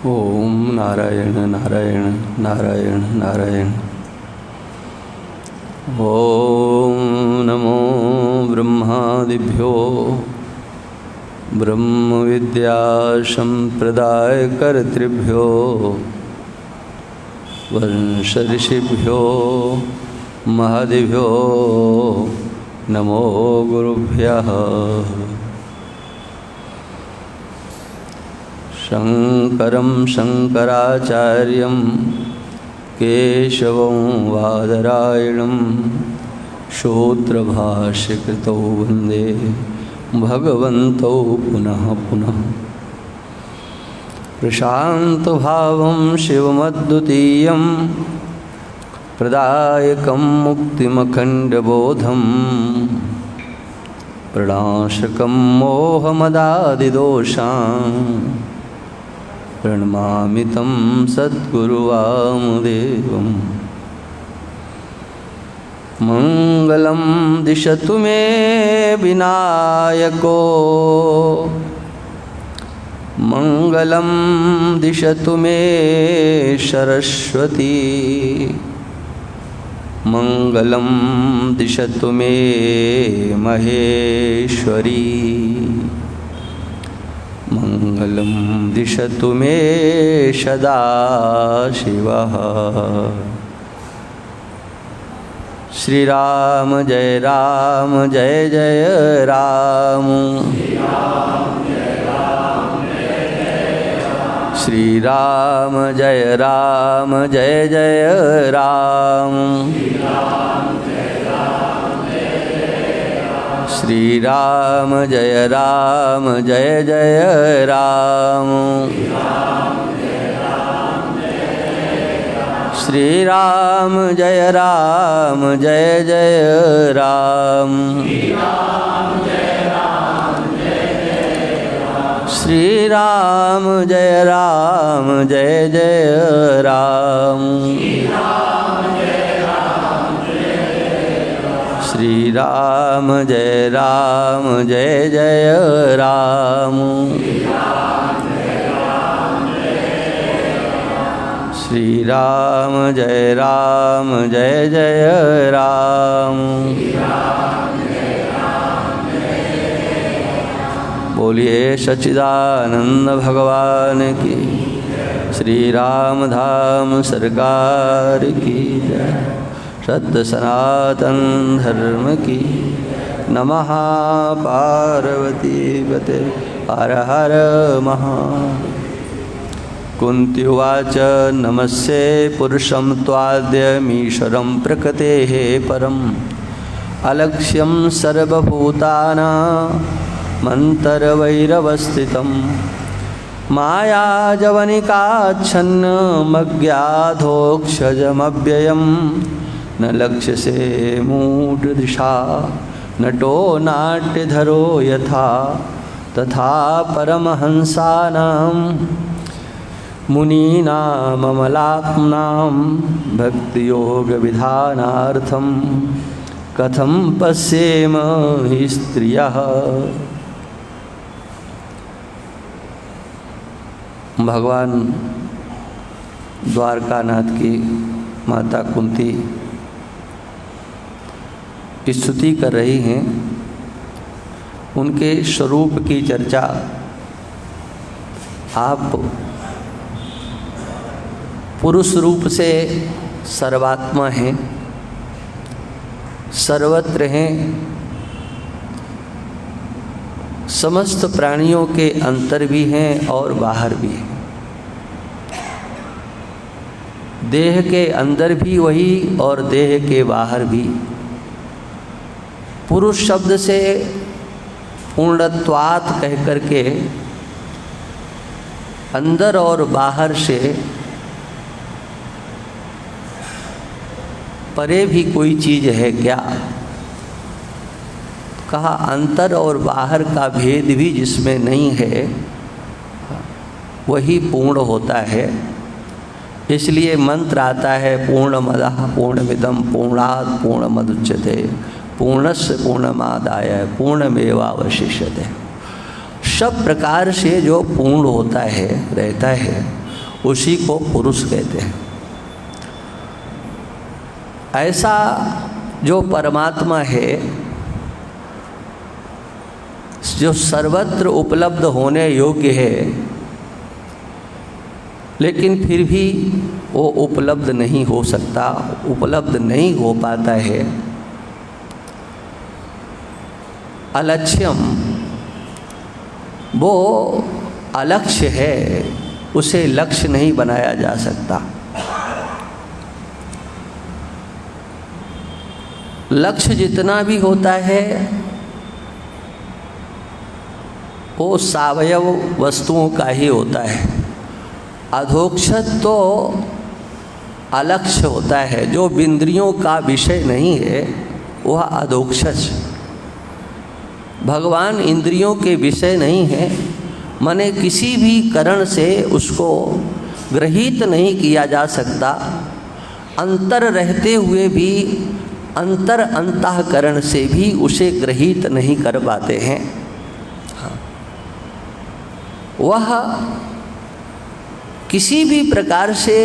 ओम नारायण नारायण नारायण नारायण। ओम नमो ब्रह्मादिभ्यो ब्रह्म विद्या संप्रदायकर्तृभ्यो वंश ऋषिभ्यो महदिभ्यो नमो गुरुभ्यः। शंकरं शंकराचार्यं केशवं बादरायणं सूत्रभाष्यकृतौ वन्दे भगवन्तौ पुनः पुनः। प्रशान्तभावं शिवमद्वितीयं प्रदायकं मुक्तिमखण्डबोधं प्रणाशकं मोहमदादिदोषान् प्रणमामि तं सद्गुरुवामदेवं। मङ्गलं दिशतु मे विनायको मङ्गलं दिशतु मे सरस्वती मङ्गलं दिशतु मे महेश्वरी मङ्गलं दिशतु मे सदाशिवः। श्रीराम जय राम जय जय राम श्रीराम जय राम जय जय राम श्रीराम जय राम जय जय राम श्रीराम जय राम जय जय राम श्रीराम जय राम जय जय राम श्रीराम जय राम जय जय राम श्रीराम जय राम जय जय राम। बोलिए सच्चिदानंद भगवान की, श्री राम धाम सरकार की जय। सत्य सनातन धर्म की। नमः पार्वती पते हर हर महादेव। कुन्ती उवाच नमस्ये पुरुषं त्वाद्यमीश्वरं प्रकृतेः परम् अलक्ष्यं सर्वभूतानां मन्तरवैरवस्थितं मायाजवनिकाच्छन्नमज्ञाधोक्षजमव्ययं न लक्ष्यसे मूढदृशा नटो नाट्यधरो यथा तथा परमहंसानां मुनीनाममलात्मनां भक्तियोगविधानार्थं कथं पश्येम हि स्त्रियः। भगवान द्वारकानाथ की माता कुंती स्तुति कर रही हैं। उनके स्वरूप की चर्चा आप पुरुष रूप से सर्वात्मा हैं, सर्वत्र हैं, समस्त प्राणियों के अंतर भी हैं और बाहर भी हैं। देह के अंदर भी वही और देह के बाहर भी। पुरुष शब्द से पूर्णत्वात् कह करके अंदर और बाहर से परे भी कोई चीज़ है क्या? कहा अंतर और बाहर का भेद भी जिसमें नहीं है वही पूर्ण होता है। इसलिए मंत्र आता है पूर्णमदः पूर्णमिदं पूर्णात् पूर्णमुदच्यते पूर्णस्य पूर्णमादाय पूर्णमेवावशिष्यते। सब प्रकार से जो पूर्ण होता है रहता है उसी को पुरुष कहते हैं। ऐसा जो परमात्मा है, जो सर्वत्र उपलब्ध होने योग्य है, लेकिन फिर भी वो उपलब्ध नहीं हो सकता, उपलब्ध नहीं हो पाता है। अलक्ष्यम, वो अलक्ष्य है, उसे लक्ष्य नहीं बनाया जा सकता। लक्ष्य जितना भी होता है वो सावयव वस्तुओं का ही होता है। अधोक्षज तो अलक्ष्य होता है, जो इंद्रियों का विषय नहीं है वह अधोक्षज। भगवान इंद्रियों के विषय नहीं है, माने किसी भी करण से उसको ग्रहित नहीं किया जा सकता। अंतर रहते हुए भी अंतर अंतःकरण से भी उसे ग्रहित नहीं कर पाते हैं। वह किसी भी प्रकार से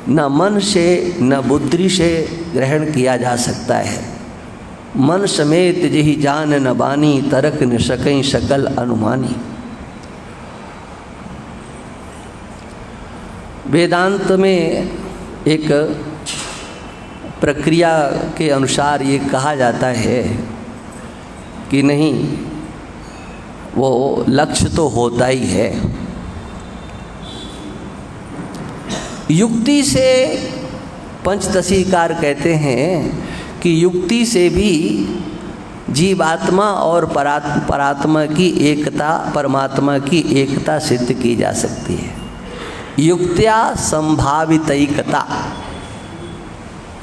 न मन से न बुद्धि से ग्रहण किया जा सकता है। मन समेत जही जान न बानी, तरक न सकई सकल अनुमानी। वेदांत में एक प्रक्रिया के अनुसार ये कहा जाता है कि नहीं, वो लक्ष्य तो होता ही है। युक्ति से पंचदशीकार कहते हैं कि युक्ति से भी जीवात्मा और परात्मा की एकता, परमात्मा की एकता सिद्ध की जा सकती है। युक्त्या संभावितैकता,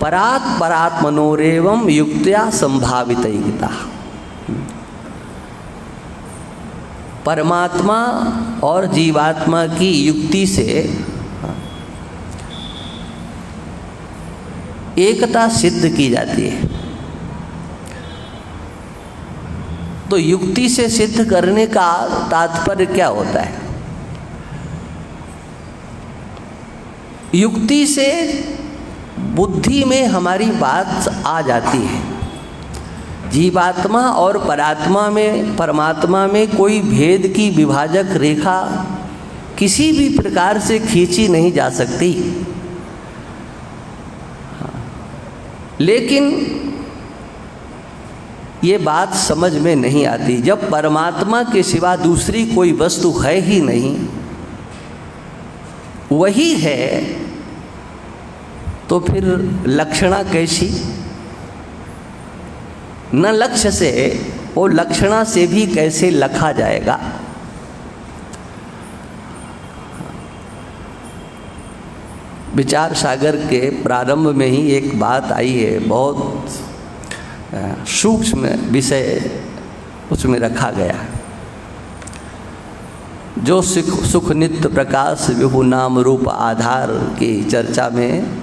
परात् परात्मनोरेवं युक्त्या संभावितैकता। परमात्मा और जीवात्मा की युक्ति से एकता सिद्ध की जाती है। तो युक्ति से सिद्ध करने का तात्पर्य क्या होता है? युक्ति से बुद्धि में हमारी बात आ जाती है। जीवात्मा और परमात्मा में कोई भेद की विभाजक रेखा किसी भी प्रकार से खींची नहीं जा सकती। लेकिन ये बात समझ में नहीं आती। जब परमात्मा के सिवा दूसरी कोई वस्तु है ही नहीं, वही है, तो फिर लक्षणा कैसी? न लक्ष्य से, वो लक्षणा से भी कैसे लखा जाएगा? विचार सागर के प्रारंभ में ही एक बात आई है, बहुत सूक्ष्म विषय उसमें रखा गया। जो सुख नित्य प्रकाश विभु नाम रूप आधार की चर्चा में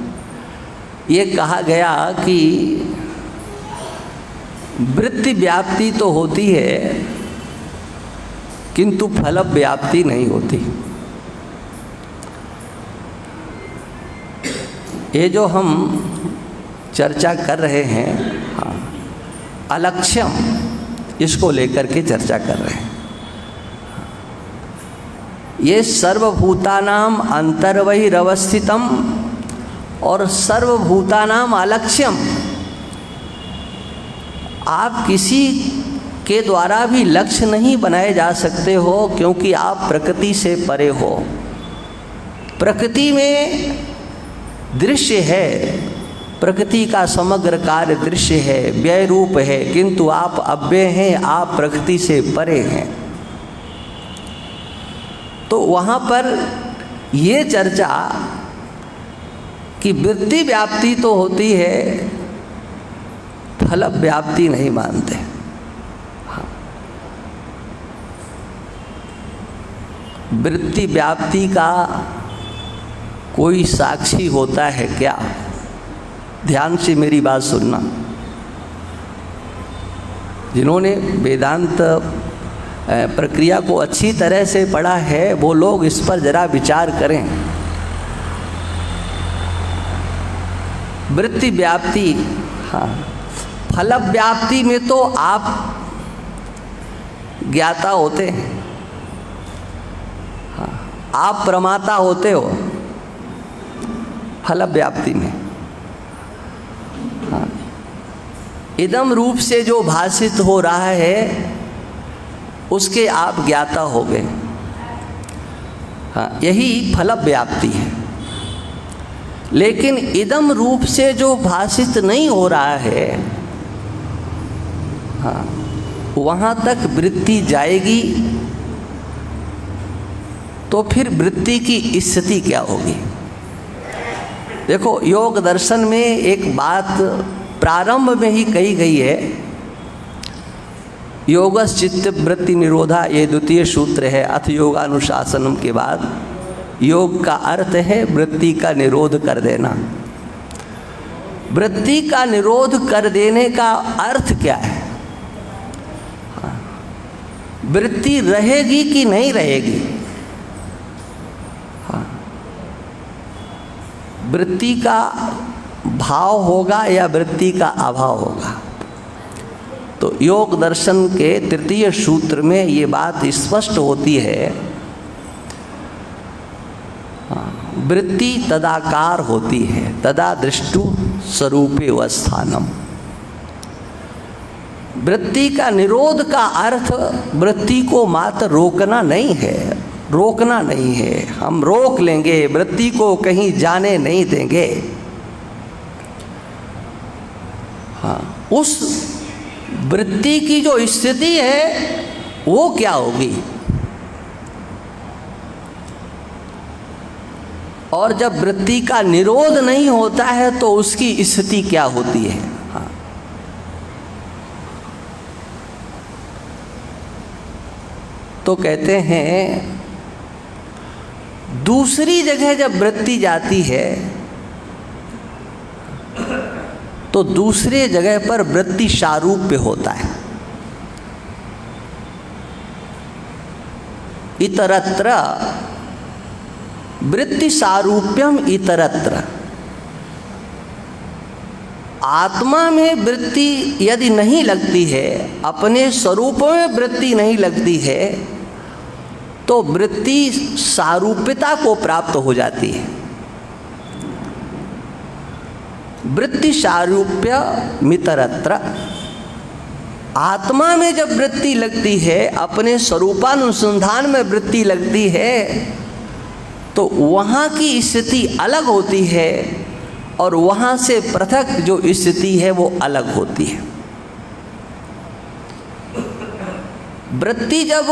ये कहा गया कि वृत्ति व्याप्ति तो होती है किंतु फल व्याप्ति नहीं होती। ये जो हम चर्चा कर रहे हैं, हाँ, अलक्ष्यम, इसको लेकर के चर्चा कर रहे हैं। ये सर्वभूतानाम अंतर्बहिरवस्थितम और सर्वभूतानाम अलक्ष्यम। आप किसी के द्वारा भी लक्ष्य नहीं बनाए जा सकते हो, क्योंकि आप प्रकृति से परे हो। प्रकृति में दृश्य है, प्रकृति का समग्र कार्य दृश्य है, व्यय रूप है, किंतु आप अव्यय हैं, आप प्रकृति से परे हैं। तो वहाँ पर ये चर्चा कि वृत्ति व्याप्ति तो होती है, फल व्याप्ति नहीं मानते। हाँ। वृत्ति व्याप्ति का कोई साक्षी होता है क्या? ध्यान से मेरी बात सुनना। जिन्होंने वेदांत प्रक्रिया को अच्छी तरह से पढ़ा है, वो लोग इस पर ज़रा विचार करें। वृत्ति व्याप्ति, हाँ, फल व्याप्ति में तो आप ज्ञाता होते हैं, हाँ, आप प्रमाता होते हो फल व्याप्ति में। हाँ, इदम रूप से जो भाषित हो रहा है उसके आप ज्ञाता हो गए। हाँ, यही फल व्याप्ति है। लेकिन इदम रूप से जो भाषित नहीं हो रहा है, हाँ, वहाँ तक वृत्ति जाएगी तो फिर वृत्ति की स्थिति क्या होगी? देखो, योग दर्शन में एक बात प्रारंभ में ही कही गई है, योगस चित्त वृत्ति निरोधा, ये द्वितीय सूत्र है अथ योगानुशासनम के बाद। योग का अर्थ है वृत्ति का निरोध कर देना। वृत्ति का निरोध कर देने का अर्थ क्या है? वृत्ति रहेगी कि नहीं रहेगी? हाँ, वृत्ति का भाव होगा या वृत्ति का अभाव होगा? तो योग दर्शन के तृतीय सूत्र में ये बात स्पष्ट होती है, वृत्ति तदाकार होती है, तदा दृष्टु स्वरूपे वस्थानम। वृत्ति का निरोध का अर्थ वृत्ति को मात्र रोकना नहीं है, रोकना नहीं है। हम रोक लेंगे, वृत्ति को कहीं जाने नहीं देंगे। हाँ, उस वृत्ति की जो स्थिति है वो क्या होगी? और जब वृत्ति का निरोध नहीं होता है तो उसकी स्थिति क्या होती है? हाँ, तो कहते हैं दूसरी जगह जब वृत्ति जाती है तो दूसरे जगह पर वृत्ति सारूप्य होता है। इतरत्र वृत्ति सारूप्यम इतरत्र। आत्मा में वृत्ति यदि नहीं लगती है, अपने स्वरूप में वृत्ति नहीं लगती है, तो वृत्ति सारूप्यता को प्राप्त हो जाती है। वृत्ति सारूप्य मितरत्र। आत्मा में जब वृत्ति लगती है, अपने स्वरूपानुसंधान में वृत्ति लगती है, तो वहाँ की स्थिति अलग होती है और वहाँ से पृथक जो स्थिति है वो अलग होती है। वृत्ति जब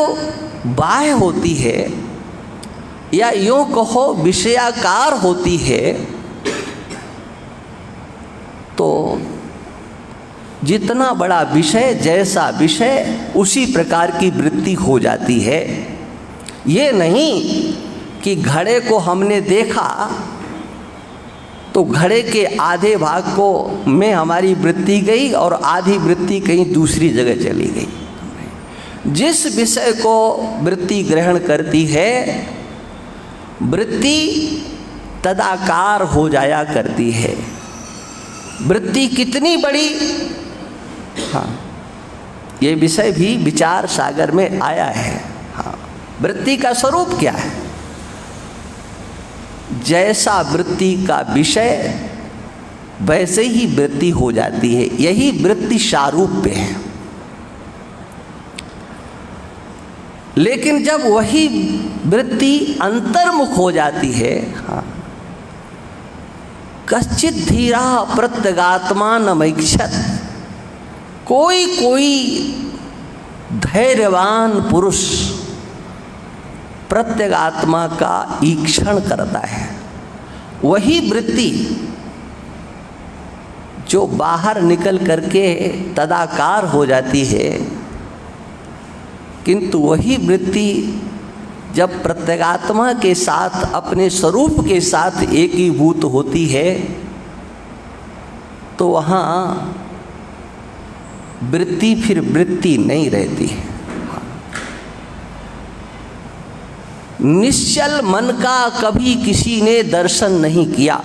बाह्य होती है या यूँ कहो विषयाकार होती है, तो जितना बड़ा विषय, जैसा विषय, उसी प्रकार की वृत्ति हो जाती है। ये नहीं कि घड़े को हमने देखा तो घड़े के आधे भाग को में हमारी वृत्ति गई और आधी वृत्ति कहीं दूसरी जगह चली गई। जिस विषय को वृत्ति ग्रहण करती है, वृत्ति तदाकार हो जाया करती है। वृत्ति कितनी बड़ी, हाँ, ये विषय भी विचार सागर में आया है। हाँ, वृत्ति का स्वरूप क्या है? जैसा वृत्ति का विषय वैसे ही वृत्ति हो जाती है। यही वृत्ति सारूप्य है। लेकिन जब वही वृत्ति अंतर्मुख हो जाती है, हाँ, कश्चित धीरा प्रत्यगात्मानमैक्षत। कोई धैर्यवान पुरुष प्रत्यगात्मा का ईक्षण करता है। वही वृत्ति जो बाहर निकल करके तदाकार हो जाती है, किंतु वही वृत्ति जब प्रत्यगात्मा के साथ, अपने स्वरूप के साथ एकीभूत होती है, तो वहाँ वृत्ति फिर वृत्ति नहीं रहती है। निश्चल मन का कभी किसी ने दर्शन नहीं किया।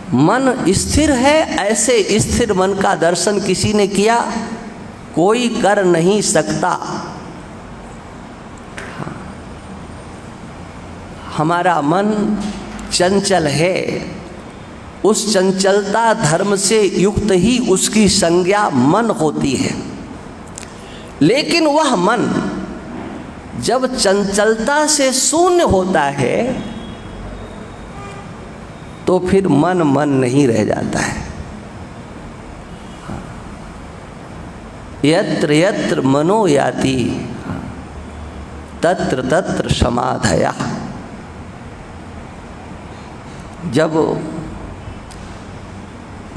मन स्थिर है, ऐसे स्थिर मन का दर्शन किसी ने किया? कोई कर नहीं सकता। हमारा मन चंचल है, उस चंचलता धर्म से युक्त ही उसकी संज्ञा मन होती है। लेकिन वह मन जब चंचलता से शून्य होता है तो फिर मन मन नहीं रह जाता है। यत्र यत्र मनो याति तत्र तत्र समाधया। जब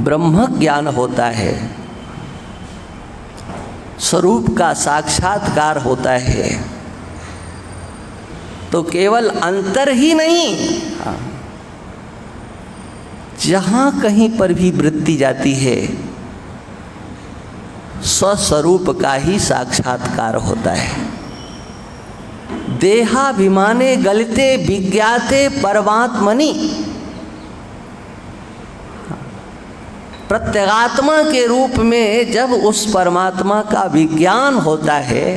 ब्रह्म ज्ञान होता है, स्वरूप का साक्षात्कार होता है, तो केवल अंतर ही नहीं, जहाँ कहीं पर भी वृत्ति जाती है स्वस्वरूप का ही साक्षात्कार होता है। देहाभिमाने गलिते विज्ञाते परमात्मनि। प्रत्यगात्मा के रूप में जब उस परमात्मा का विज्ञान होता है,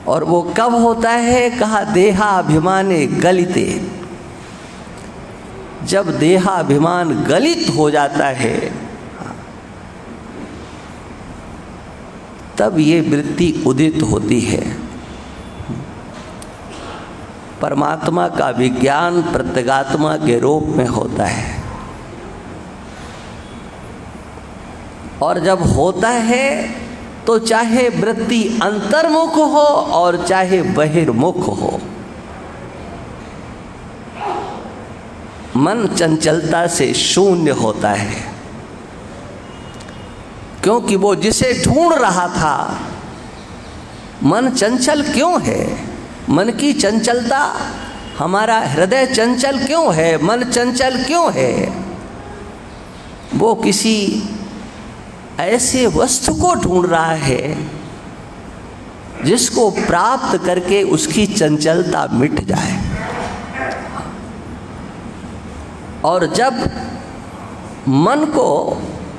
और वो कब होता है? कहा देहाभिमाने गलिते। जब देहाभिमान गलित हो जाता है तब ये वृत्ति उदित होती है। परमात्मा का विज्ञान प्रत्यगात्मा के रूप में होता है, और जब होता है तो चाहे वृत्ति अंतर्मुख हो और चाहे बहिर्मुख हो, मन चंचलता से शून्य होता है। क्योंकि वो जिसे ढूंढ रहा था, मन चंचल क्यों है? मन की चंचलता, हमारा हृदय चंचल क्यों है? मन चंचल क्यों है? वो किसी ऐसे वस्तु को ढूंढ रहा है जिसको प्राप्त करके उसकी चंचलता मिट जाए। और जब मन को,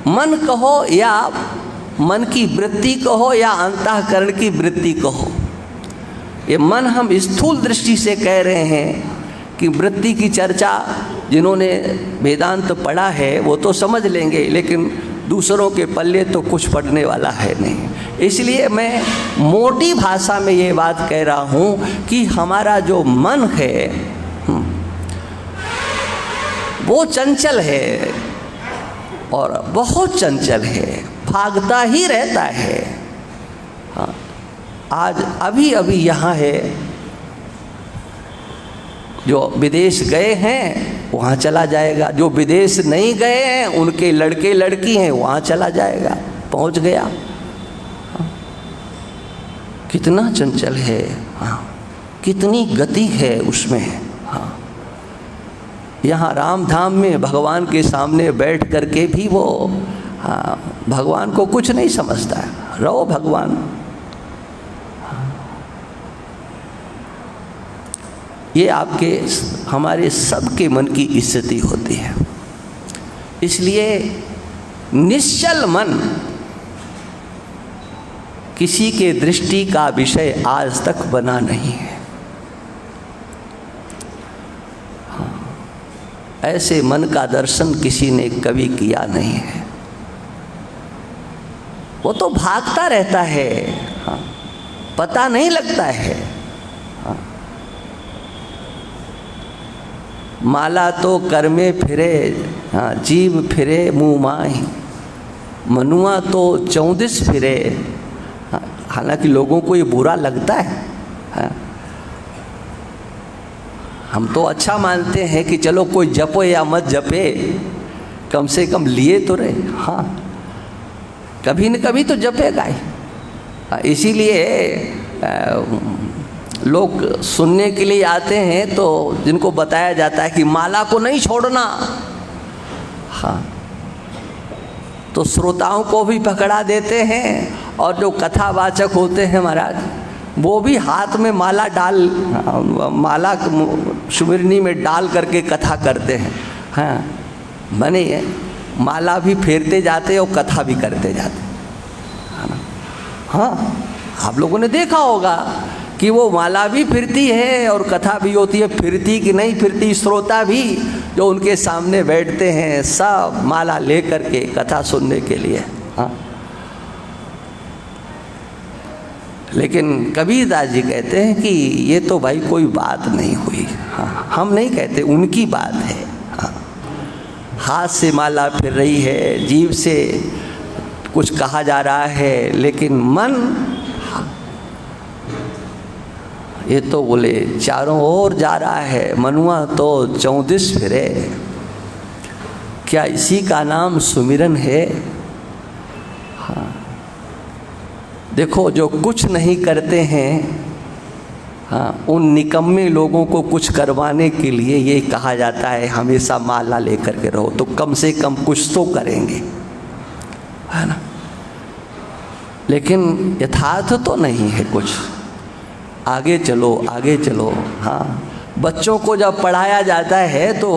मन कहो या मन की वृत्ति कहो या अंतःकरण की वृत्ति कहो, ये मन हम स्थूल दृष्टि से कह रहे हैं कि वृत्ति की चर्चा जिन्होंने वेदांत पढ़ा है वो तो समझ लेंगे, लेकिन दूसरों के पल्ले तो कुछ पढ़ने वाला है नहीं। इसलिए मैं मोटी भाषा में ये बात कह रहा हूँ कि हमारा जो मन है वो चंचल है, और बहुत चंचल है, भागता ही रहता है। हाँ, आज अभी अभी यहाँ है, जो विदेश गए हैं वहाँ चला जाएगा, जो विदेश नहीं गए हैं उनके लड़के लड़की हैं वहाँ चला जाएगा, पहुँच गया। हाँ, कितना चंचल है, हाँ, कितनी गति है उसमें। हाँ, यहाँ राम धाम में भगवान के सामने बैठ करके भी वो, हाँ, भगवान को कुछ नहीं समझता है। रहो भगवान। ये आपके हमारे सबके मन की स्थिति होती है। इसलिए निश्चल मन किसी के दृष्टि का विषय आज तक बना नहीं है। ऐसे मन का दर्शन किसी ने कभी किया नहीं है। वो तो भागता रहता है, हाँ, पता नहीं लगता है। हाँ, माला तो कर में फिरे, हाँ, जीव फिरे मुँह माही, मनुआ तो 34 फिरे। हाँ, हालांकि लोगों को ये बुरा लगता है। हाँ, हम तो अच्छा मानते हैं कि चलो कोई जपो या मत जपे, कम से कम लिए तो रहे। हाँ, कभी न कभी तो जपेगा ही। इसीलिए लोग सुनने के लिए आते हैं तो जिनको बताया जाता है कि माला को नहीं छोड़ना, हाँ, तो श्रोताओं को भी पकड़ा देते हैं, और जो कथावाचक होते हैं महाराज वो भी हाथ में माला डाल, माला सुमिरनी में डाल करके कथा करते हैं। हाँ, माने माला भी फेरते जाते और कथा भी करते जाते, है ना। हाँ, आप लोगों ने देखा होगा कि वो माला भी फिरती है और कथा भी होती है। फिरती कि नहीं फिरती, श्रोता भी जो उनके सामने बैठते हैं सब माला लेकर के कथा सुनने के लिए। हाँ, लेकिन कबीरदास जी कहते हैं कि ये तो भाई कोई बात नहीं हुई। हाँ, हम नहीं कहते, उनकी बात है। हाँ, हाथ से माला फिर रही है, जीभ से कुछ कहा जा रहा है, लेकिन मन, ये तो बोले चारों ओर जा रहा है, मनुआ तो 34 फिरे। क्या इसी का नाम सुमिरन है? हाँ, देखो जो कुछ नहीं करते हैं, हाँ, उन निकम्मे लोगों को कुछ करवाने के लिए ये कहा जाता है हमेशा माला लेकर के रहो, तो कम से कम कुछ तो करेंगे, है ना। लेकिन यथार्थ तो नहीं है कुछ। आगे चलो, आगे चलो। हाँ, बच्चों को जब पढ़ाया जाता है तो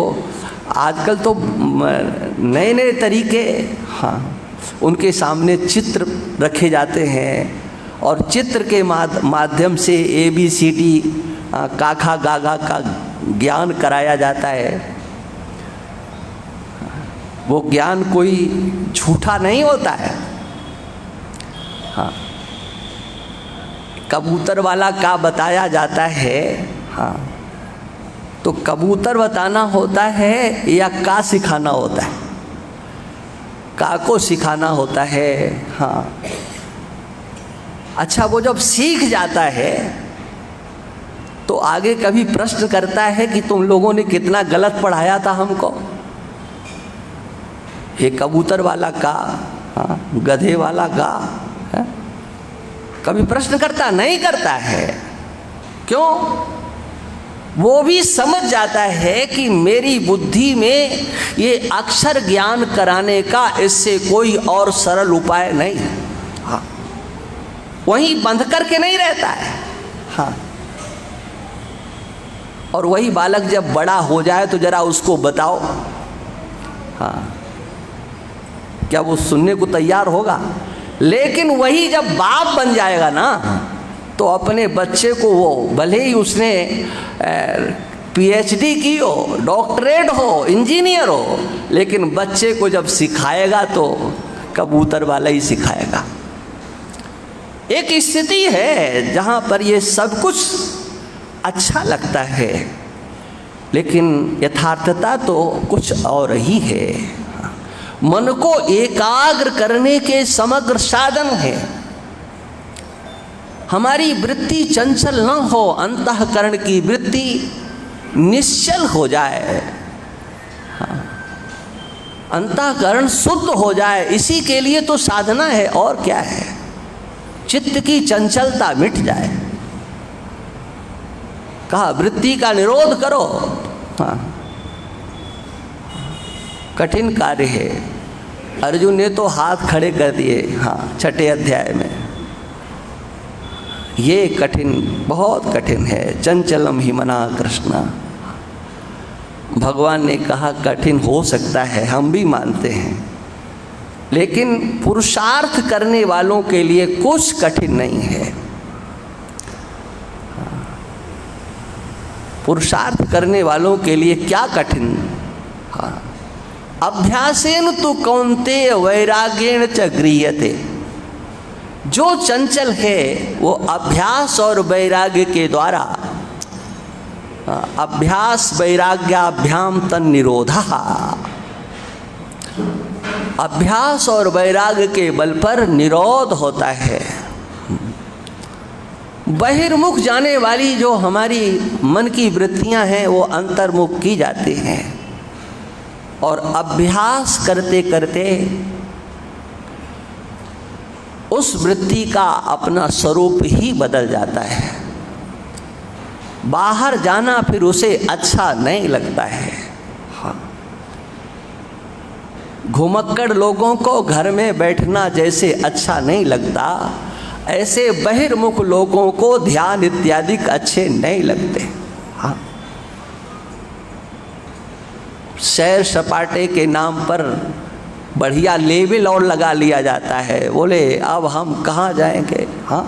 आजकल तो नए नए तरीके, हाँ, उनके सामने चित्र रखे जाते हैं और चित्र के माध्यम से ABCD काखा गागा का ज्ञान कराया जाता है। वो ज्ञान कोई झूठा नहीं होता है। हाँ, कबूतर वाला का बताया जाता है, हाँ, तो कबूतर बताना होता है या का सिखाना होता है? का को सिखाना होता है। हाँ, अच्छा, वो जब सीख जाता है तो आगे कभी प्रश्न करता है कि तुम लोगों ने कितना गलत पढ़ाया था हमको। ये कबूतर वाला का, हाँ, गधे वाला का, है? कभी प्रश्न करता नहीं, करता है। क्यों? वो भी समझ जाता है कि मेरी बुद्धि में ये अक्षर ज्ञान कराने का इससे कोई और सरल उपाय नहीं। हाँ, वहीं बंध करके नहीं रहता है। हाँ, और वही बालक जब बड़ा हो जाए तो जरा उसको बताओ, हाँ, क्या वो सुनने को तैयार होगा? लेकिन वही जब बाप बन जाएगा ना, तो अपने बच्चे को वो भले ही उसने PhD की हो, डॉक्टरेट हो, इंजीनियर हो, लेकिन बच्चे को जब सिखाएगा तो कबूतर वाला ही सिखाएगा। एक स्थिति है जहाँ पर ये सब कुछ अच्छा लगता है, लेकिन यथार्थता तो कुछ और ही है। मन को एकाग्र करने के समग्र साधन है। हमारी वृत्ति चंचल न हो, अंतःकरण की वृत्ति निश्चल हो जाए, हाँ, अंतःकरण शुद्ध हो जाए, इसी के लिए तो साधना है। और क्या है? चित्त की चंचलता मिट जाए। कहा वृत्ति का निरोध करो। हाँ, कठिन कार्य है। अर्जुन ने तो हाथ खड़े कर दिए, हाँ, 6 अध्याय में। ये कठिन, बहुत कठिन है। चंचलम ही मना कृष्णा। भगवान ने कहा कठिन हो सकता है, हम भी मानते हैं, लेकिन पुरुषार्थ करने वालों के लिए कुछ कठिन नहीं है। पुरुषार्थ करने वालों के लिए क्या कठिन? हाँ, अभ्यासेन तु कौन्तेय वैराग्येण च गृह्यते। जो चंचल है वो अभ्यास और वैराग्य के द्वारा, अभ्यास वैराग्याभ्याम तन्निरोधः, अभ्यास और वैराग्य के बल पर निरोध होता है। बहिर्मुख जाने वाली जो हमारी मन की वृत्तियां हैं वो अंतर्मुख की जाती हैं, और अभ्यास करते करते उस वृत्ति का अपना स्वरूप ही बदल जाता है। बाहर जाना फिर उसे अच्छा नहीं लगता है। हाँ, घुमक्कड़ लोगों को घर में बैठना जैसे अच्छा नहीं लगता, ऐसे बहिर्मुख लोगों को ध्यान इत्यादि अच्छे नहीं लगते। हाँ, सैर सपाटे के नाम पर बढ़िया लेबल और लगा लिया जाता है। बोले अब हम कहाँ जाएंगे? हाँ,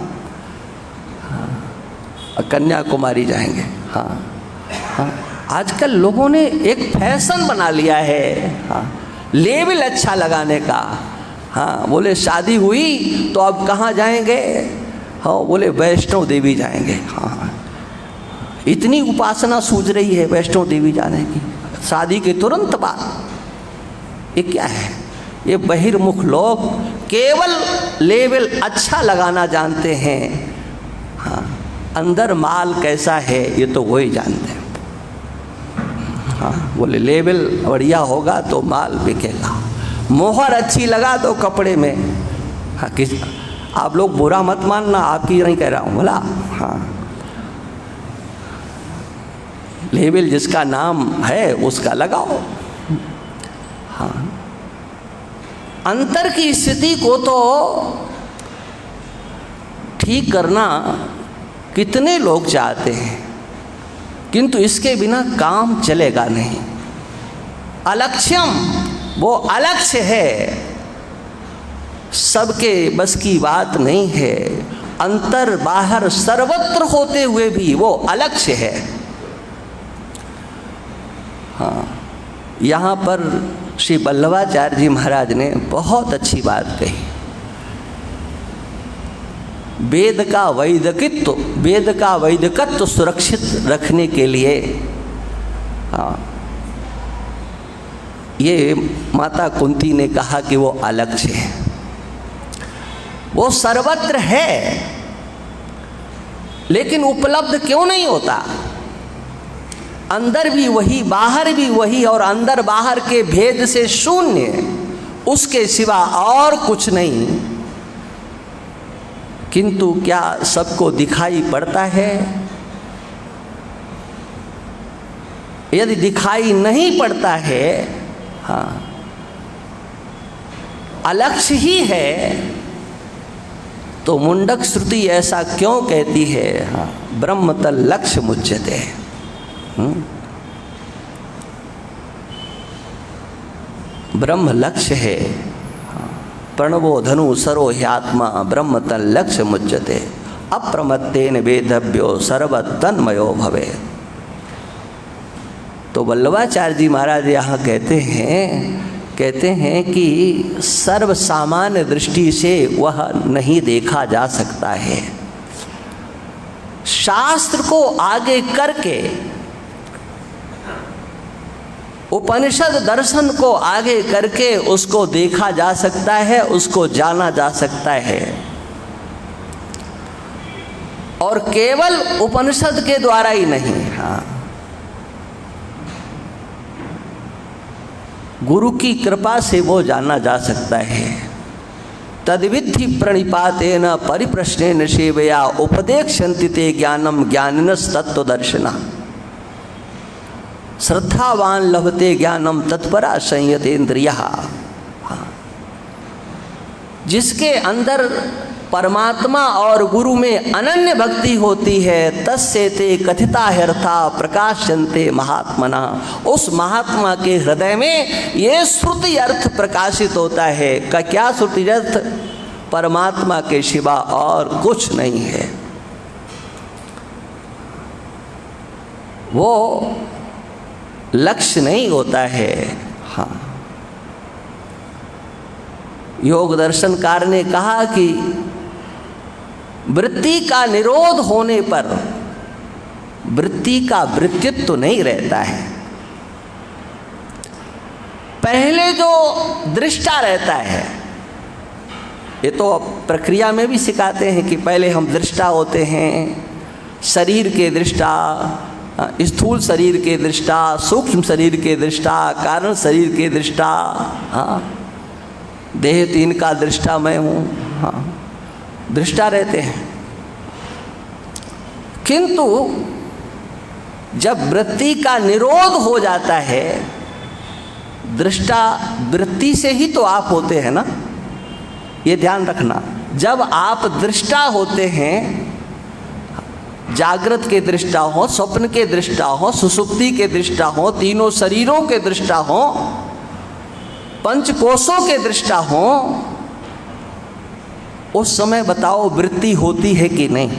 कन्याकुमारी जाएंगे। हाँ हाँ, आजकल लोगों ने एक फैशन बना लिया है, हाँ, लेबल अच्छा लगाने का। हाँ, बोले शादी हुई तो अब कहाँ जाएंगे? हाँ, बोले वैष्णो देवी जाएंगे। हाँ, इतनी उपासना सूझ रही है वैष्णो देवी जाने की शादी के तुरंत बाद। ये क्या है? ये बहिर्मुख लोग केवल लेबल अच्छा लगाना जानते हैं। हाँ, अंदर माल कैसा है ये तो वही जानते हैं। हाँ, बोले लेबल बढ़िया होगा तो माल बिकेगा, मोहर अच्छी लगा दो कपड़े में। हाँ, आप लोग बुरा मत मानना, आपकी नहीं कह रहा हूँ, बोला। हाँ, लेबल जिसका नाम है उसका लगाओ। हाँ, अंतर की स्थिति को तो ठीक करना कितने लोग चाहते हैं, किंतु इसके बिना काम चलेगा नहीं। अलक्ष्यम, वो अलक्ष्य है, सबके बस की बात नहीं है। अंतर बाहर सर्वत्र होते हुए भी वो अलक्ष्य है। हाँ, यहाँ पर श्री वल्लभाचार्य जी महाराज ने बहुत अच्छी बात कही। वेद का वैदिकत्व सुरक्षित रखने के लिए, हाँ, ये माता कुंती ने कहा कि वो अलक्ष्य है, वो सर्वत्र है, लेकिन उपलब्ध क्यों नहीं होता? अंदर भी वही, बाहर भी वही, और अंदर बाहर के भेद से शून्य, उसके सिवा और कुछ नहीं। किंतु क्या सबको दिखाई पड़ता है? यदि दिखाई नहीं पड़ता है, हाँ, अलक्ष्य ही है, तो मुंडक श्रुति ऐसा क्यों कहती है? हाँ, ब्रह्म तल लक्ष्य मुच्यते। ब्रह्म लक्ष्य है। प्रणवो धनु सरो ह्यात्मा ब्रह्म तन लक्ष्य मुच्यते। अप्रमत्तेन वेदव्यो सर्वतन्मयो भवे। तो वल्लभाचार्य जी महाराज यहाँ कहते हैं कि सर्व सामान्य दृष्टि से वह नहीं देखा जा सकता है। शास्त्र को आगे करके, उपनिषद दर्शन को आगे करके उसको देखा जा सकता है, उसको जाना जा सकता है। और केवल उपनिषद के द्वारा ही नहीं, हाँ, गुरु की कृपा से वो जाना जा सकता है। तद्विद्धि प्रणिपातेन परिप्रश्नेन सेवया उपदेक्षन्ति ते ज्ञानम ज्ञानिनस् तत्त्वदर्शिनः। श्रद्धावान लभते ज्ञानम तत्परा संयतेन्द्रियः। जिसके अंदर परमात्मा और गुरु में अनन्य भक्ति होती है, तस्येते कथिता ह्यर्था प्रकाश्यन्ते महात्मना। उस महात्मा के हृदय में ये श्रुति अर्थ प्रकाशित होता है। का क्या श्रुति अर्थ? परमात्मा के सिवा और कुछ नहीं है। वो लक्ष्य नहीं होता है। हाँ, योग दर्शनकार ने कहा कि वृत्ति का निरोध होने पर वृत्ति का वृत्तित्व तो नहीं रहता है। पहले जो दृष्टा रहता है, ये तो प्रक्रिया में भी सिखाते हैं कि पहले हम दृष्टा होते हैं, शरीर के दृष्टा, स्थूल शरीर के दृष्टा, सूक्ष्म शरीर के दृष्टा, कारण शरीर के दृष्टा, हाँ, देह तीन का दृष्टा मैं हूँ। हाँ, दृष्टा रहते हैं। किंतु जब वृत्ति का निरोध हो जाता है, दृष्टा वृत्ति से ही तो आप होते हैं ना, ये ध्यान रखना। जब आप दृष्टा होते हैं जागृत के दृष्टा हो, स्वप्न के दृष्टा हो, सुसुप्ति के दृष्टा हो, तीनों शरीरों के दृष्टा हो, पंचकोशों के दृष्टा हो, उस समय बताओ वृत्ति होती है कि नहीं?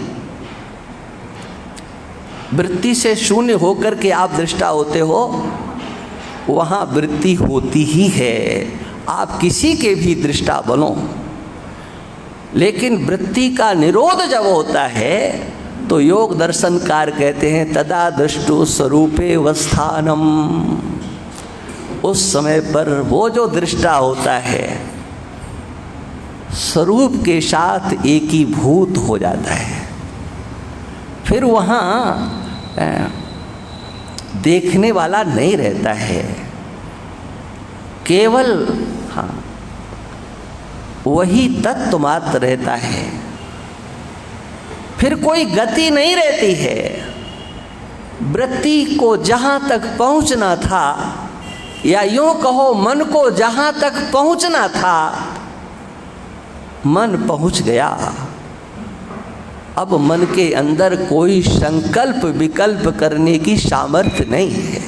वृत्ति से शून्य होकर के आप दृष्टा होते हो, वहाँ वृत्ति होती ही है। आप किसी के भी दृष्टा बनो, लेकिन वृत्ति का निरोध जब होता है तो योग दर्शनकार कहते हैं तदा दृष्टु स्वरूपे वस्थानम। उस समय पर वो जो दृष्टा होता है स्वरूप के साथ एकीभूत हो जाता है। फिर वहाँ देखने वाला नहीं रहता है, केवल वही तत्व मात्र रहता है। फिर कोई गति नहीं रहती है। वृत्ति को जहाँ तक पहुँचना था, या यूँ कहो मन को जहाँ तक पहुँचना था, मन पहुँच गया। अब मन के अंदर कोई संकल्प विकल्प करने की सामर्थ्य नहीं है।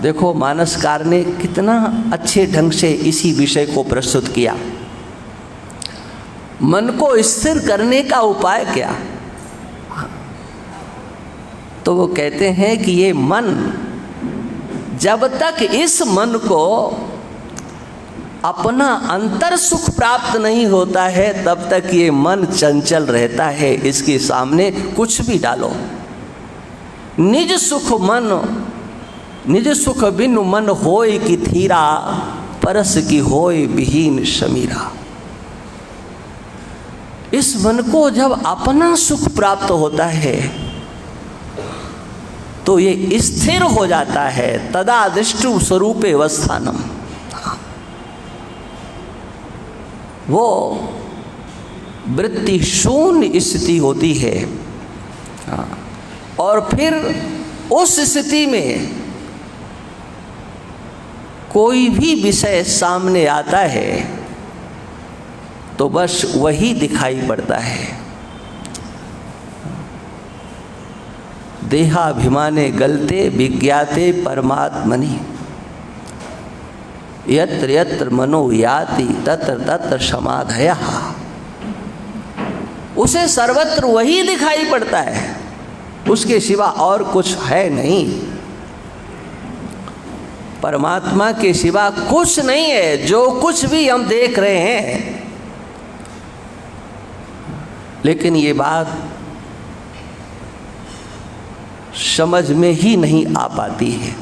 देखो मानसकार ने कितना अच्छे ढंग से इसी विषय को प्रस्तुत किया। मन को स्थिर करने का उपाय क्या? तो वो कहते हैं कि ये मन, जब तक इस मन को अपना अंतर सुख प्राप्त नहीं होता है, तब तक ये मन चंचल रहता है। इसके सामने कुछ भी डालो, निज सुख बिनु मन होय कि थीरा, परस की होय विहीन समीरा। इस मन को जब अपना सुख प्राप्त होता है तो ये स्थिर हो जाता है। तदा दृष्टु स्वरूपे वस्थानम, वो वृत्ति शून्य स्थिति होती है। और फिर उस स्थिति में कोई भी विषय सामने आता है तो बस वही दिखाई पड़ता है। देहाभिमाने गलते विज्ञाते परमात्मनि, यत्र यत्र मनो याति तत्र तत्र समाधयः। उसे सर्वत्र वही दिखाई पड़ता है, उसके सिवा और कुछ है नहीं। परमात्मा के सिवा कुछ नहीं है। जो कुछ भी हम देख रहे हैं, लेकिन ये बात समझ में ही नहीं आ पाती है।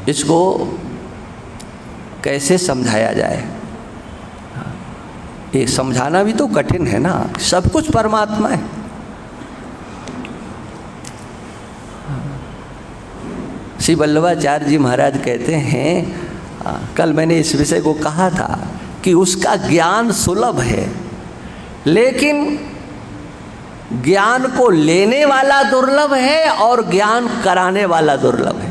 इसको कैसे समझाया जाए? ये समझाना भी तो कठिन है ना। सब कुछ परमात्मा है। श्री वल्लभाचार्य जी महाराज कहते हैं, कल मैंने इस विषय को कहा था कि उसका ज्ञान सुलभ है, लेकिन ज्ञान को लेने वाला दुर्लभ है और ज्ञान कराने वाला दुर्लभ है।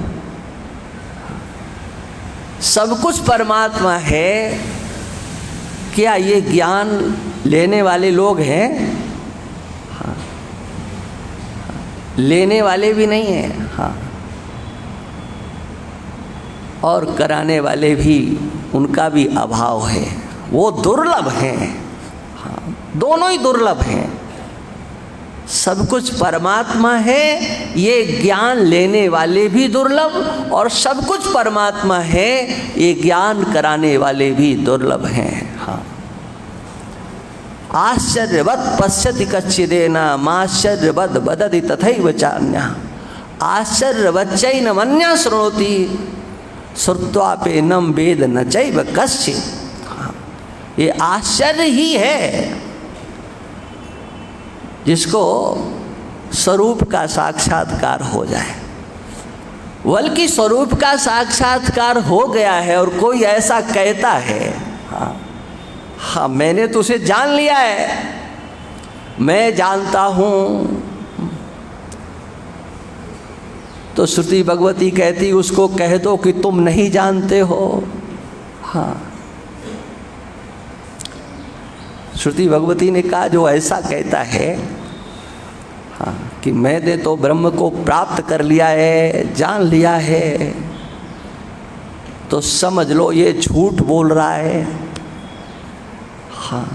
सब कुछ परमात्मा है, क्या ये ज्ञान लेने वाले लोग हैं? हाँ, लेने वाले भी नहीं हैं। हाँ, और कराने वाले भी, उनका भी अभाव है, वो दुर्लभ हैं। हाँ, दोनों ही दुर्लभ हैं। सब कुछ परमात्मा है, ये ज्ञान लेने वाले भी दुर्लभ, और सब कुछ परमात्मा है, ये ज्ञान कराने वाले भी दुर्लभ हैं। हाँ, आश्चर्यवत् पश्यति कच्चिदेनामाश्चर्यवद् वदति तथैव चान्यः, आश्चर्यवच्चैनमन्यः शृणोति श्रुत्वाप्येनं वेद न चैव कश्चित्। ये आश्चर्य ही है जिसको स्वरूप का साक्षात्कार हो जाए। बल्कि स्वरूप का साक्षात्कार हो गया है और कोई ऐसा कहता है, हाँ मैंने तो उसे जान लिया है, मैं जानता हूँ, तो श्रुति भगवती कहती उसको कह दो कि तुम नहीं जानते हो। हाँ, श्रुति भगवती ने कहा जो ऐसा कहता है हाँ कि मैंने तो ब्रह्म को प्राप्त कर लिया है, जान लिया है, तो समझ लो ये झूठ बोल रहा है। हाँ,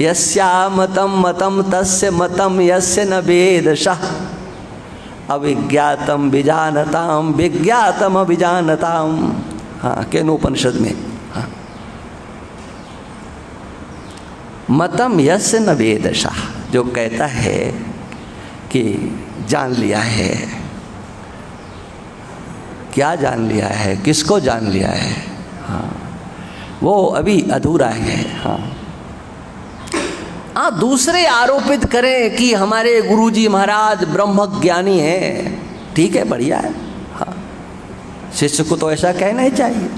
यस्या मतम मतम तस्य मतम यस्य न वेदशः अविज्ञातम विजानताम विज्ञातम अविजानताम। हाँ, केनोपनिषद में। हाँ, मतम यस्य न वेदशः, जो कहता है कि जान लिया है। क्या जान लिया है, किसको जान लिया है? हाँ, वो अभी अधूरा है। हाँ, दूसरे आरोपित करें कि हमारे गुरुजी महाराज ब्रह्मज्ञानी हैं, ठीक है, बढ़िया है। हाँ, शिष्य को तो ऐसा कहना ही चाहिए।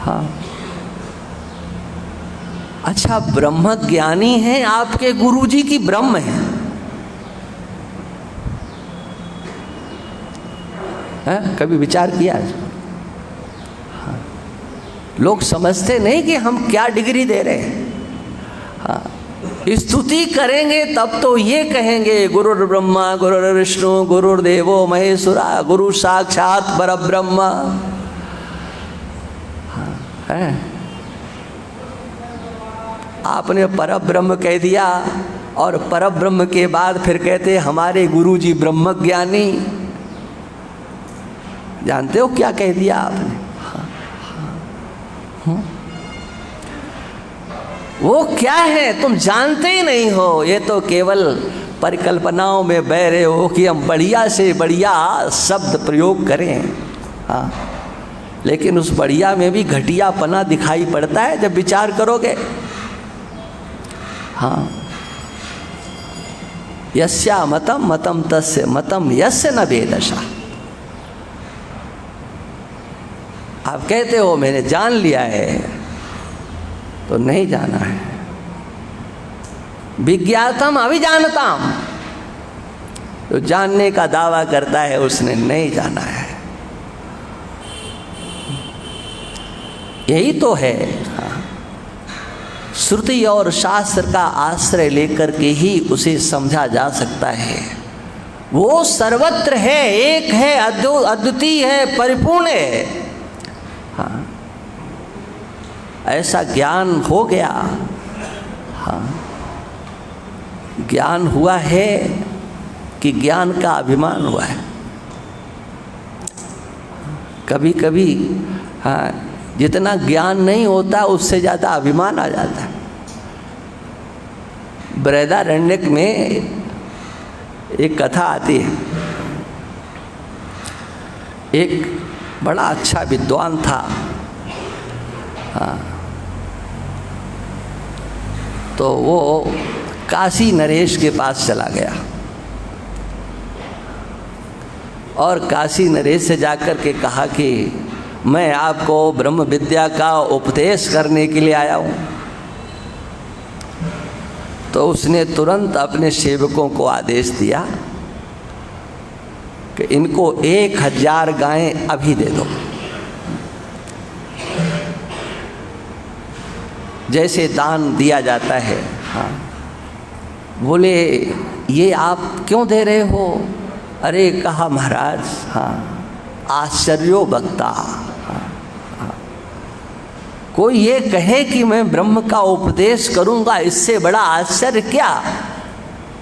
हाँ, अच्छा, ब्रह्मज्ञानी हैं आपके गुरुजी की ब्रह्म है? कभी विचार किया? हाँ, लोग समझते नहीं कि हम क्या डिग्री दे रहे हैं। हाँ, स्तुति करेंगे तब तो ये कहेंगे गुरुर् ब्रह्मा गुरुर्विष्णु गुरुर्देवो महेश्वरा गुरु साक्षात परब्रह्म। हाँ, है, आपने परब्रह्म कह दिया और परब्रह्म के बाद फिर कहते हमारे गुरुजी ब्रह्मज्ञानी। जानते हो क्या कह दिया आपने? वो क्या है तुम जानते ही नहीं हो। ये तो केवल परिकल्पनाओं में बह रहे हो कि हम बढ़िया से बढ़िया शब्द प्रयोग करें। हाँ, लेकिन उस बढ़िया में भी घटियापना दिखाई पड़ता है जब विचार करोगे। हाँ, यस्या मतम मतम तस्य मतम यस्य न वेदशः। आप कहते हो मैंने जान लिया है, तो नहीं जाना है। विज्ञातम अविजानताम, तो जानने का दावा करता है उसने नहीं जाना है। यही तो है। हाँ, श्रुति और शास्त्र का आश्रय लेकर के ही उसे समझा जा सकता है। वो सर्वत्र है, एक है, अद्वितीय है, परिपूर्ण है। हाँ, ऐसा ज्ञान हो गया। हाँ, ज्ञान हुआ है कि ज्ञान का अभिमान हुआ है। कभी कभी हाँ, जितना ज्ञान नहीं होता उससे ज़्यादा अभिमान आ जाता है। बृहदारण्यक में एक कथा आती है। एक बड़ा अच्छा विद्वान था। हाँ, तो वो काशी नरेश के पास चला गया और काशी नरेश से जाकर के कहा कि मैं आपको ब्रह्म विद्या का उपदेश करने के लिए आया हूँ। तो उसने तुरंत अपने सेवकों को आदेश दिया कि इनको 1000 गायें अभी दे दो। जैसे दान दिया जाता है। हाँ, बोले ये आप क्यों दे रहे हो? अरे कहा महाराज, हाँ, आश्चर्यो वक्ता। हाँ, हाँ, कोई ये कहे कि मैं ब्रह्म का उपदेश करूंगा, इससे बड़ा आश्चर्य क्या?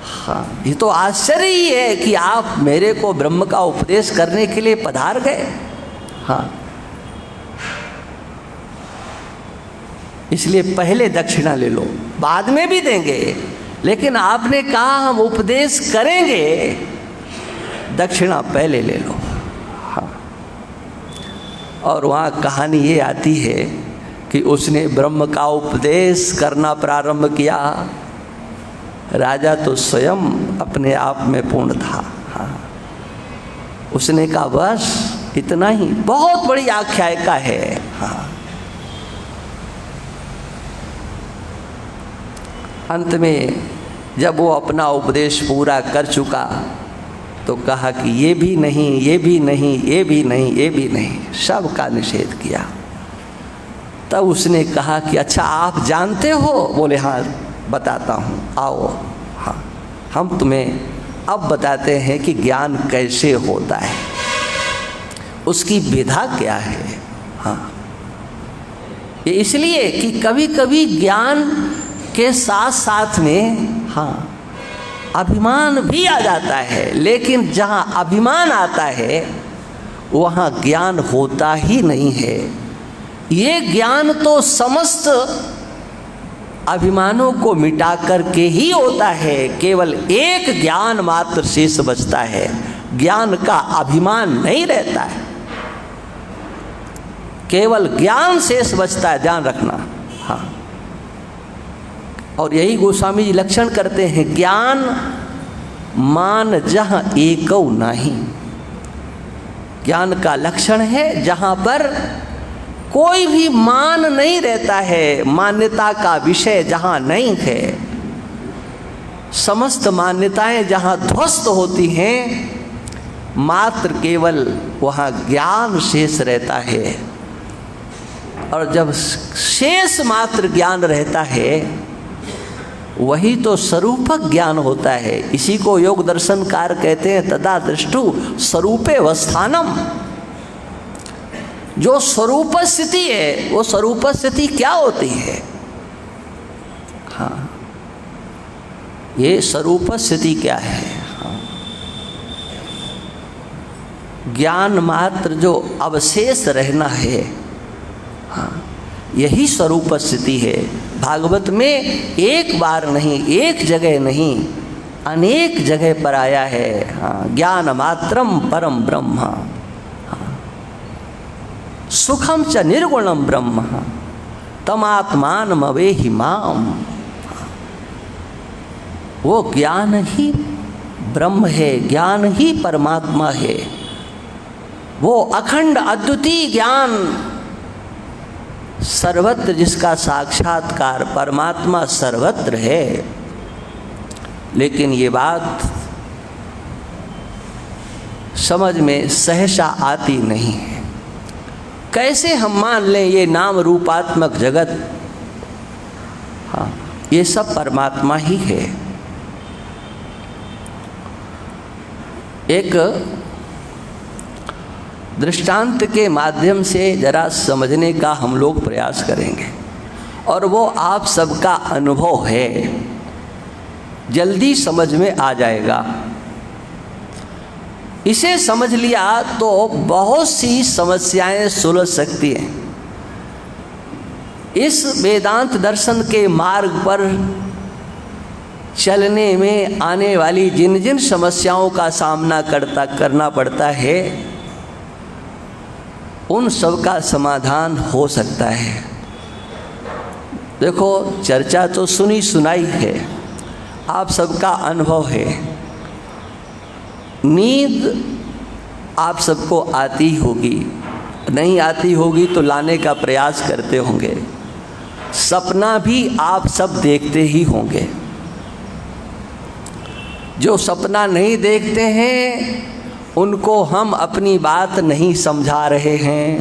हाँ, ये तो आश्चर्य ही है कि आप मेरे को ब्रह्म का उपदेश करने के लिए पधार गए। हाँ, इसलिए पहले दक्षिणा ले लो, बाद में भी देंगे, लेकिन आपने कहा हम उपदेश करेंगे, दक्षिणा पहले ले लो। हाँ, और वहाँ कहानी ये आती है कि उसने ब्रह्म का उपदेश करना प्रारंभ किया। राजा तो स्वयं अपने आप में पूर्ण था। हाँ, उसने कहा बस इतना ही, बहुत बड़ी आख्यायिका है। हाँ, अंत में जब वो अपना उपदेश पूरा कर चुका तो कहा कि ये भी नहीं, ये भी नहीं, ये भी नहीं, ये भी नहीं, सब का निषेध किया। तब उसने कहा कि अच्छा आप जानते हो? बोले हाँ बताता हूँ, आओ। हाँ, हम तुम्हें अब बताते हैं कि ज्ञान कैसे होता है, उसकी विधा क्या है। हाँ, ये इसलिए कि कभी कभी ज्ञान के साथ साथ में हाँ अभिमान भी आ जाता है, लेकिन जहाँ अभिमान आता है वहाँ ज्ञान होता ही नहीं है। ये ज्ञान तो समस्त अभिमानों को मिटा करके ही होता है, केवल एक ज्ञान मात्र शेष बचता है, ज्ञान का अभिमान नहीं रहता है, केवल ज्ञान शेष बचता है, ध्यान रखना। हाँ, और यही गोस्वामी जी लक्षण करते हैं, ज्ञान मान जहाँ एकौ नहीं। ज्ञान का लक्षण है जहाँ पर कोई भी मान नहीं रहता है, मान्यता का विषय जहाँ नहीं है, समस्त मान्यताएं जहाँ ध्वस्त होती हैं, मात्र केवल वहाँ ज्ञान शेष रहता है। और जब शेष मात्र ज्ञान रहता है वही तो स्वरूपक ज्ञान होता है। इसी को योग दर्शनकार कहते हैं तदा दृष्टु स्वरूपे अवस्थानम। जो स्वरूप स्थिति है वो स्वरूप स्थिति क्या होती है? हाँ, ये स्वरूप स्थिति क्या है? हाँ, ज्ञान मात्र जो अवशेष रहना है, हाँ, यही स्वरूप स्थिति है। भागवत में एक बार नहीं, एक जगह नहीं, अनेक जगह पर आया है। हाँ, ज्ञान मात्रम परम ब्रह्म, हाँ, सुखम च निर्गुणम ब्रह्म, तमात्मान अवेहि माम। वो ज्ञान ही ब्रह्म है, ज्ञान ही परमात्मा है। वो अखंड अद्वितीय ज्ञान सर्वत्र, जिसका साक्षात्कार परमात्मा सर्वत्र है। लेकिन ये बात समझ में सहसा आती नहीं है। कैसे हम मान लें ये नाम रूपात्मक जगत, हाँ, ये सब परमात्मा ही है। एक दृष्टांत के माध्यम से जरा समझने का हम लोग प्रयास करेंगे, और वो आप सबका अनुभव है, जल्दी समझ में आ जाएगा। इसे समझ लिया तो बहुत सी समस्याएं सुलझ सकती हैं। इस वेदांत दर्शन के मार्ग पर चलने में आने वाली जिन जिन समस्याओं का सामना करना पड़ता है, उन सब का समाधान हो सकता है। देखो, चर्चा तो सुनी सुनाई है, आप सबका अनुभव है। नींद आप सबको आती होगी, नहीं आती होगी तो लाने का प्रयास करते होंगे। सपना भी आप सब देखते ही होंगे। जो सपना नहीं देखते हैं उनको हम अपनी बात नहीं समझा रहे हैं।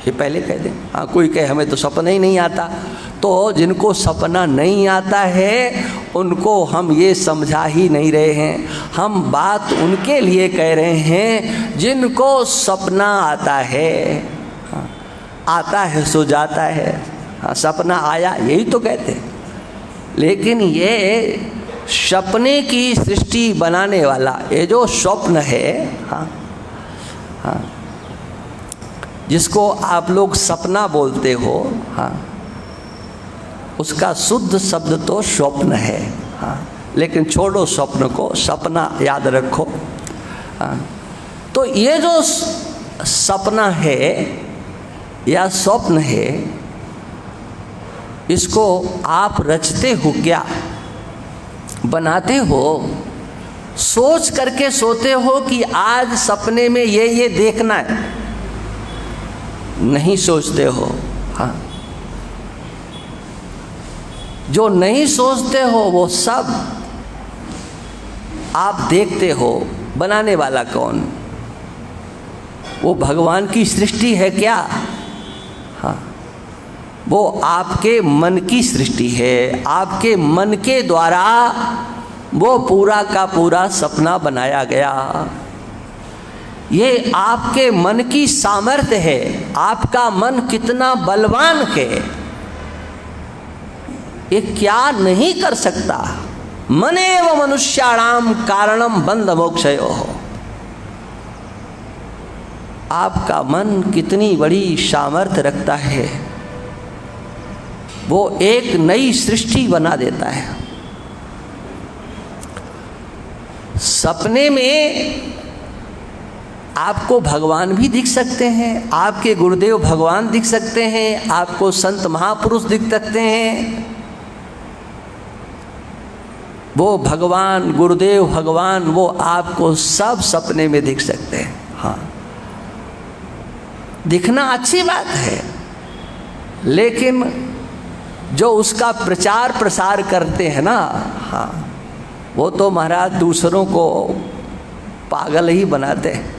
ये पहले कह दें। हाँ, कोई कहे हमें तो सपना ही नहीं आता, तो जिनको सपना नहीं आता है उनको हम ये समझा ही नहीं रहे हैं। हम बात उनके लिए कह रहे हैं जिनको सपना आता है। हाँ, आता है सो जाता है। हाँ, सपना आया, यही तो कहते हैं। लेकिन ये सपने की सृष्टि बनाने वाला ये जो स्वप्न है, हाँ हाँ, जिसको आप लोग सपना बोलते हो, हाँ, उसका शुद्ध शब्द तो स्वप्न है। हाँ, लेकिन छोड़ो स्वप्न को, सपना याद रखो। हाँ, तो ये जो सपना है या स्वप्न है, इसको आप रचते हो क्या? बनाते हो? सोच करके सोते हो कि आज सपने में ये देखना है? नहीं सोचते हो। हाँ, जो नहीं सोचते हो वो सब आप देखते हो। बनाने वाला कौन? वो भगवान की सृष्टि है क्या? हाँ, वो आपके मन की सृष्टि है। आपके मन के द्वारा वो पूरा का पूरा सपना बनाया गया। ये आपके मन की सामर्थ्य है। आपका मन कितना बलवान है, ये क्या नहीं कर सकता। मनेव मनुष्याणाम कारणम बंध मोक्षयोः। आपका मन कितनी बड़ी सामर्थ्य रखता है, वो एक नई सृष्टि बना देता है। सपने में आपको भगवान भी दिख सकते हैं, आपके गुरुदेव भगवान दिख सकते हैं, आपको संत महापुरुष दिख सकते हैं। वो भगवान, गुरुदेव भगवान, वो आपको सब सपने में दिख सकते हैं। हाँ, दिखना अच्छी बात है, लेकिन जो उसका प्रचार प्रसार करते हैं ना, हाँ, वो तो महाराज दूसरों को पागल ही बनाते हैं।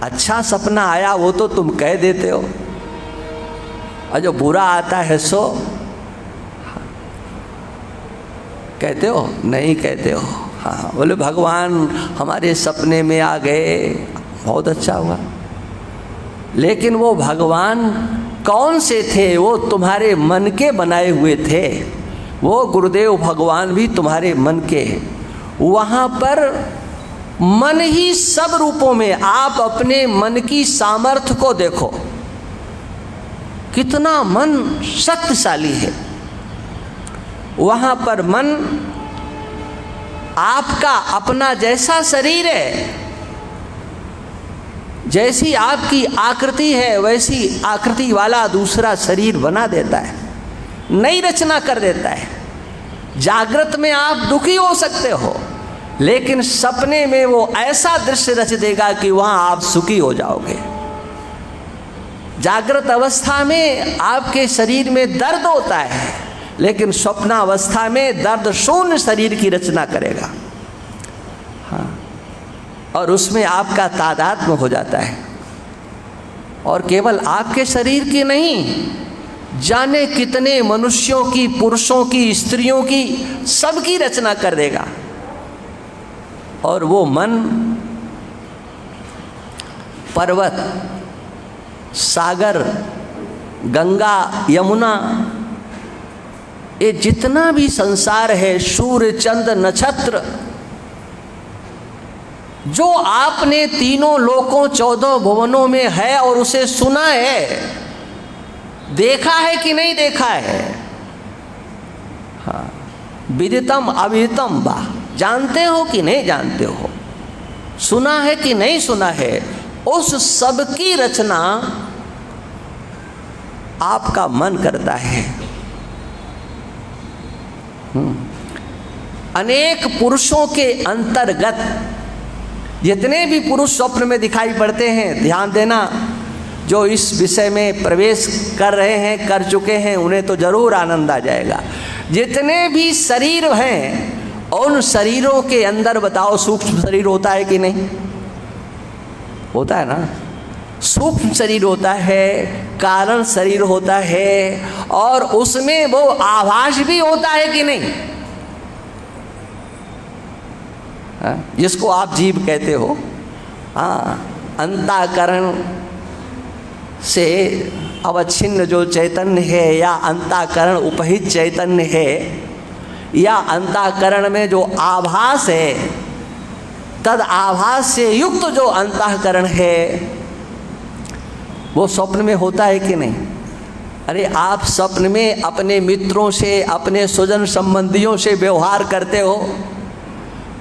अच्छा सपना आया वो तो तुम कह देते हो, और जो बुरा आता है सो कहते हो, नहीं कहते हो। हाँ, बोले भगवान हमारे सपने में आ गए, बहुत अच्छा हुआ। लेकिन वो भगवान कौन से थे? वो तुम्हारे मन के बनाए हुए थे। वो गुरुदेव भगवान भी तुम्हारे मन के हैं। वहाँ पर मन ही सब रूपों में, आप अपने मन की सामर्थ्य को देखो, कितना मन शक्तिशाली है। वहाँ पर मन आपका अपना जैसा शरीर है, जैसी आपकी आकृति है वैसी आकृति वाला दूसरा शरीर बना देता है, नई रचना कर देता है। जागृत में आप दुखी हो सकते हो, लेकिन सपने में वो ऐसा दृश्य रच देगा कि वहां आप सुखी हो जाओगे। जागृत अवस्था में आपके शरीर में दर्द होता है, लेकिन स्वप्नावस्था में दर्द शून्य शरीर की रचना करेगा। हाँ, और उसमें आपका तादात्म्य हो जाता है। और केवल आपके शरीर की नहीं, जाने कितने मनुष्यों की, पुरुषों की, स्त्रियों की, सबकी रचना कर देगा। और वो मन पर्वत, सागर, गंगा, यमुना, ये जितना भी संसार है, सूर्य, चंद्र, नक्षत्र, जो आपने तीनों लोकों 14 भुवनों में है और उसे सुना है, देखा है कि नहीं देखा है? हाँ, विदितम अविदितम वा, जानते हो कि नहीं जानते हो, सुना है कि नहीं सुना है, उस सब की रचना आपका मन करता है। अनेक पुरुषों के अंतर्गत जितने भी पुरुष स्वप्न में दिखाई पड़ते हैं, ध्यान देना, जो इस विषय में प्रवेश कर रहे हैं, कर चुके हैं, उन्हें तो जरूर आनंद आ जाएगा। जितने भी शरीर हैं, उन शरीरों के अंदर बताओ सूक्ष्म शरीर होता है कि नहीं? होता है ना। सूक्ष्म शरीर होता है, कारण शरीर होता है, और उसमें वो आभास भी होता है कि नहीं? जिसको आप जीव कहते हो। हाँ, अंतःकरण से अवच्छिन्न जो चैतन्य है, या अंतःकरण उपहित चैतन्य है, या अंतःकरण में जो आभास है, तद आभास से युक्त जो अंतःकरण है, वो स्वप्न में होता है कि नहीं? अरे आप स्वप्न में अपने मित्रों से, अपने स्वजन संबंधियों से व्यवहार करते हो,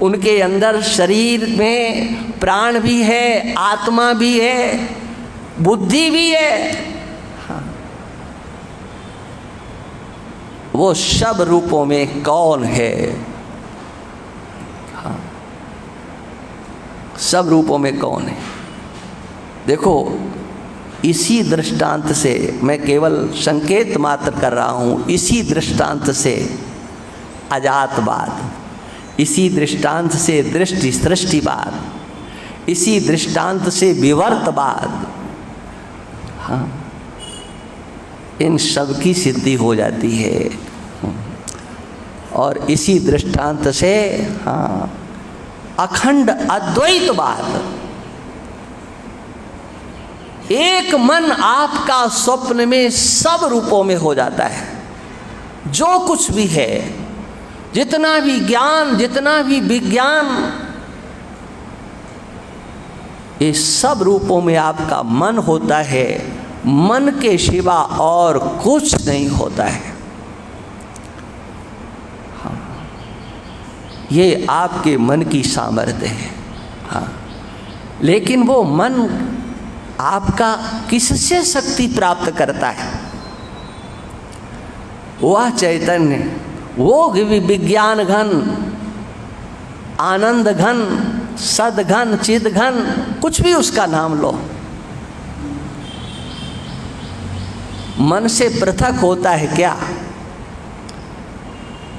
उनके अंदर शरीर में प्राण भी है, आत्मा भी है, बुद्धि भी है। हाँ, वो सब रूपों में कौन है? हाँ, सब रूपों में कौन है? देखो, इसी दृष्टांत से, मैं केवल संकेत मात्र कर रहा हूँ, इसी दृष्टांत से अजातवाद, इसी दृष्टांत से सृष्टिवाद, इसी दृष्टांत से विवर्तवाद, हाँ, इन सब की सिद्धि हो जाती है। और इसी दृष्टांत से अखंड अद्वैतवाद, एक मन आपका स्वप्न में सब रूपों में हो जाता है। जो कुछ भी है, जितना भी ज्ञान, जितना भी विज्ञान, ये सब रूपों में आपका मन होता है। मन के सिवा और कुछ नहीं होता है। ये आपके मन की सामर्थ्य है। लेकिन वो मन आपका किससे शक्ति प्राप्त करता है? वह चैतन्य, वो विज्ञान घन, आनंद घन, सदघन, चिद घन, कुछ भी उसका नाम लो, मन से पृथक होता है क्या?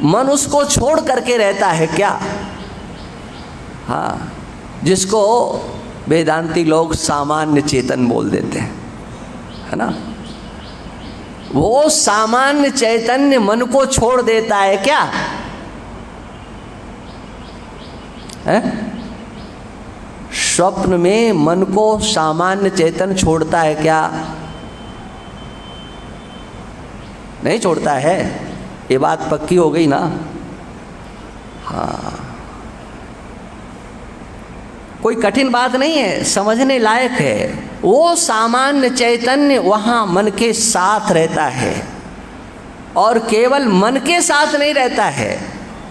मन उसको छोड़ करके रहता है क्या? जिसको वेदांती लोग सामान्य चेतन बोल देते हैं, है ना? वो सामान्य चैतन्य मन को छोड़ देता है क्या? है? स्वप्न में मन को सामान्य चेतन छोड़ता है क्या? नहीं छोड़ता है। ये बात पक्की हो गई ना? कोई कठिन बात नहीं है, समझने लायक है। वो सामान्य चैतन्य वहाँ मन के साथ रहता है, और केवल मन के साथ नहीं रहता है,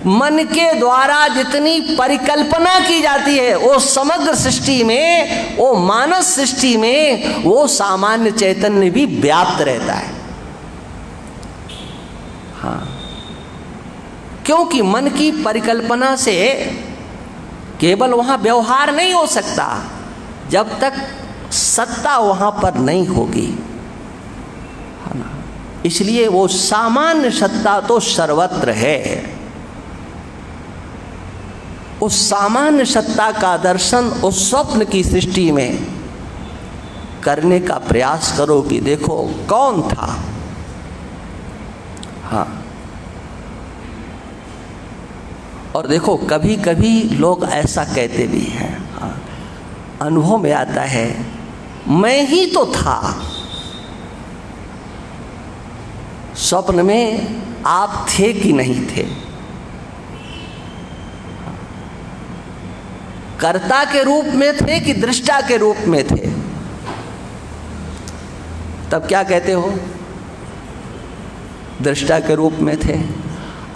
मन के द्वारा जितनी परिकल्पना की जाती है वो समग्र सृष्टि में, वो मानस सृष्टि में, वो सामान्य चैतन्य भी व्याप्त रहता है। क्योंकि मन की परिकल्पना से केवल वहाँ व्यवहार नहीं हो सकता जब तक सत्ता वहाँ पर नहीं होगी, है ना? इसलिए वो सामान्य सत्ता तो सर्वत्र है। उस सामान्य सत्ता का दर्शन उस स्वप्न की सृष्टि में करने का प्रयास करो कि देखो कौन था। और देखो कभी कभी लोग ऐसा कहते भी हैं, अनुभव में आता है, मैं ही तो था। स्वप्न में आप थे कि नहीं थे? कर्ता के रूप में थे कि दृष्टा के रूप में थे? तब क्या कहते हो? दृष्टा के रूप में थे।